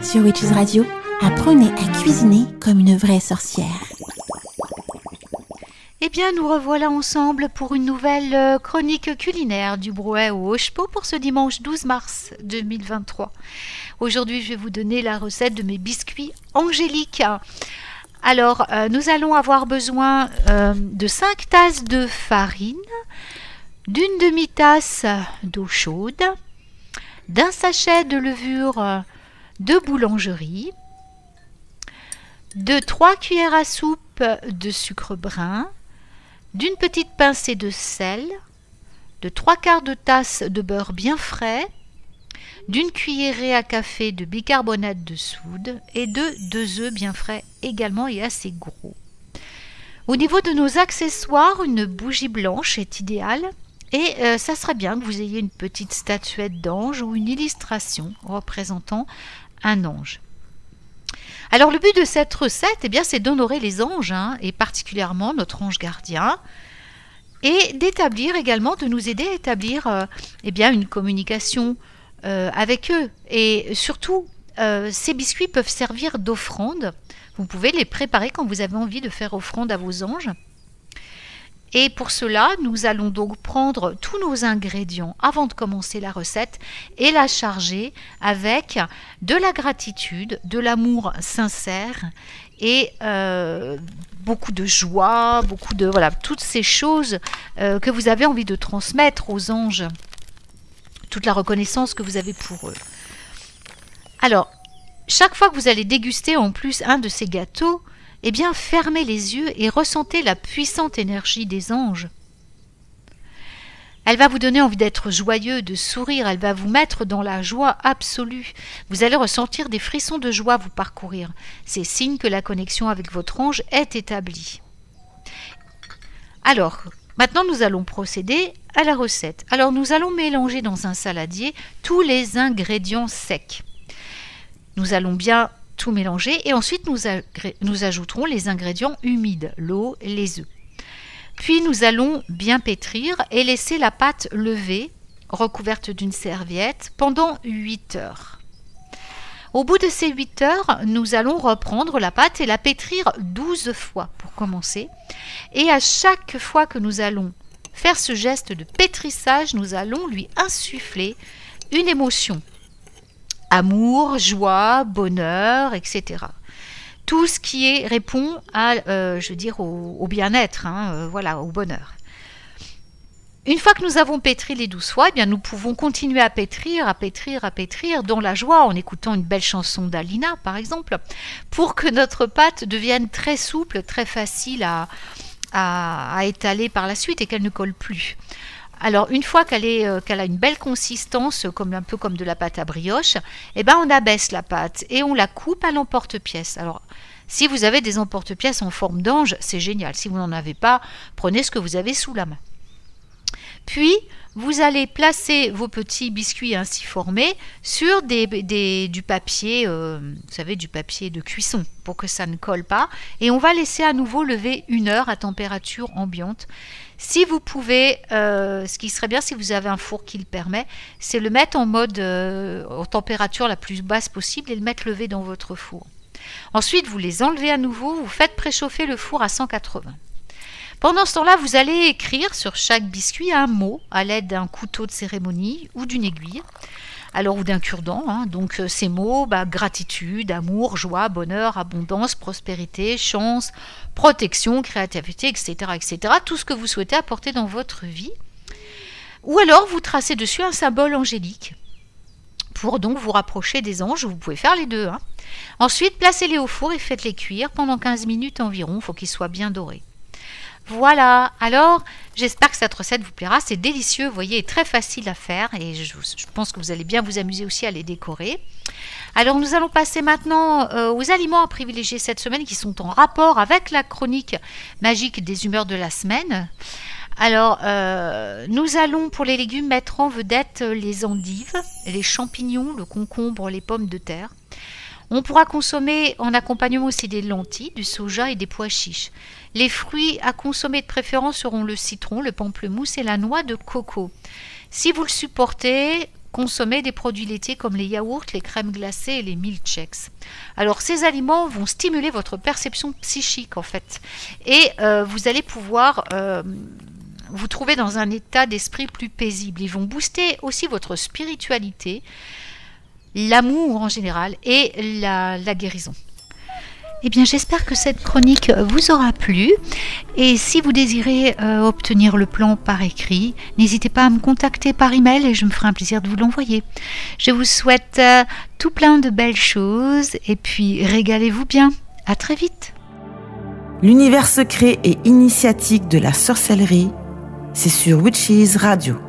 Sur Witches Radio, apprenez à cuisiner comme une vraie sorcière. Eh bien, nous revoilà ensemble pour une nouvelle chronique culinaire du Brouet au Hochepot pour ce dimanche 12 mars 2023. Aujourd'hui, je vais vous donner la recette de mes biscuits angéliques. Alors, nous allons avoir besoin de 5 tasses de farine, d'une demi-tasse d'eau chaude, d'un sachet de levure de boulangerie, de 3 cuillères à soupe de sucre brun, d'une petite pincée de sel, de 3/4 de tasse de beurre bien frais, d'une cuillerée à café de bicarbonate de soude et de 2 œufs bien frais également et assez gros. Au niveau de nos accessoires, une bougie blanche est idéale et ça serait bien que vous ayez une petite statuette d'ange ou une illustration représentant un ange. Alors le but de cette recette, eh bien, c'est d'honorer les anges, et particulièrement notre ange gardien, et d'établir également, de nous aider à établir eh bien, une communication avec eux. Et surtout, ces biscuits peuvent servir d'offrande. Vous pouvez les préparer quand vous avez envie de faire offrande à vos anges. Et pour cela, nous allons donc prendre tous nos ingrédients avant de commencer la recette et la charger avec de la gratitude, de l'amour sincère et beaucoup de joie, toutes ces choses que vous avez envie de transmettre aux anges, toute la reconnaissance que vous avez pour eux. Alors, chaque fois que vous allez déguster en plus un de ces gâteaux, eh bien, fermez les yeux et ressentez la puissante énergie des anges. Elle va vous donner envie d'être joyeux, de sourire, elle va vous mettre dans la joie absolue. Vous allez ressentir des frissons de joie vous parcourir. C'est signe que la connexion avec votre ange est établie. Alors, maintenant nous allons procéder à la recette. Alors, nous allons mélanger dans un saladier tous les ingrédients secs. Nous allons bien tout mélanger et ensuite nous ajouterons les ingrédients humides, l'eau et les œufs. Puis nous allons bien pétrir et laisser la pâte lever, recouverte d'une serviette, pendant 8 heures. Au bout de ces 8 heures, nous allons reprendre la pâte et la pétrir 12 fois pour commencer. Et à chaque fois que nous allons faire ce geste de pétrissage, nous allons lui insuffler une émotion. Amour, joie, bonheur, etc. Tout ce qui répond à, au bien-être, au bonheur. Une fois que nous avons pétri les 12 fois, eh bien, nous pouvons continuer à pétrir dans la joie, en écoutant une belle chanson d'Alina, par exemple, pour que notre pâte devienne très souple, très facile à étaler par la suite et qu'elle ne colle plus. Alors, une fois qu'elle a une belle consistance, un peu comme de la pâte à brioche, eh ben, on abaisse la pâte et on la coupe à l'emporte-pièce. Alors, si vous avez des emporte-pièces en forme d'ange, c'est génial. Si vous n'en avez pas, prenez ce que vous avez sous la main. Puis, vous allez placer vos petits biscuits ainsi formés sur du papier, vous savez, du papier de cuisson, pour que ça ne colle pas. Et on va laisser à nouveau lever 1 heure à température ambiante. Si vous pouvez, ce qui serait bien si vous avez un four qui le permet, c'est le mettre en mode en température la plus basse possible et le mettre levé dans votre four. Ensuite, vous les enlevez à nouveau, vous faites préchauffer le four à 180. Pendant ce temps-là, vous allez écrire sur chaque biscuit un mot à l'aide d'un couteau de cérémonie ou d'une aiguille, ou d'un cure-dent. Donc ces mots, gratitude, amour, joie, bonheur, abondance, prospérité, chance, protection, créativité, etc., etc. Tout ce que vous souhaitez apporter dans votre vie. Ou alors vous tracez dessus un symbole angélique pour donc vous rapprocher des anges. Vous pouvez faire les deux. Ensuite, placez-les au four et faites-les cuire pendant 15 minutes environ. Il faut qu'ils soient bien dorés. Voilà, alors j'espère que cette recette vous plaira, c'est délicieux, vous voyez, très facile à faire et je pense que vous allez bien vous amuser aussi à les décorer. Alors nous allons passer maintenant aux aliments à privilégier cette semaine qui sont en rapport avec la chronique magique des humeurs de la semaine. Alors nous allons pour les légumes mettre en vedette les endives, les champignons, le concombre, les pommes de terre. On pourra consommer en accompagnement aussi des lentilles, du soja et des pois chiches. Les fruits à consommer de préférence seront le citron, le pamplemousse et la noix de coco. Si vous le supportez, consommer des produits laitiers comme les yaourts, les crèmes glacées et les milkshakes. Alors ces aliments vont stimuler votre perception psychique en fait et vous allez pouvoir vous trouver dans un état d'esprit plus paisible. Ils vont booster aussi votre spiritualité, l'amour en général et la guérison. Eh bien, j'espère que cette chronique vous aura plu et si vous désirez obtenir le plan par écrit, n'hésitez pas à me contacter par email et je me ferai un plaisir de vous l'envoyer. Je vous souhaite tout plein de belles choses et puis régalez-vous bien. À très vite. L'univers secret et initiatique de la sorcellerie, c'est sur Witches Radio.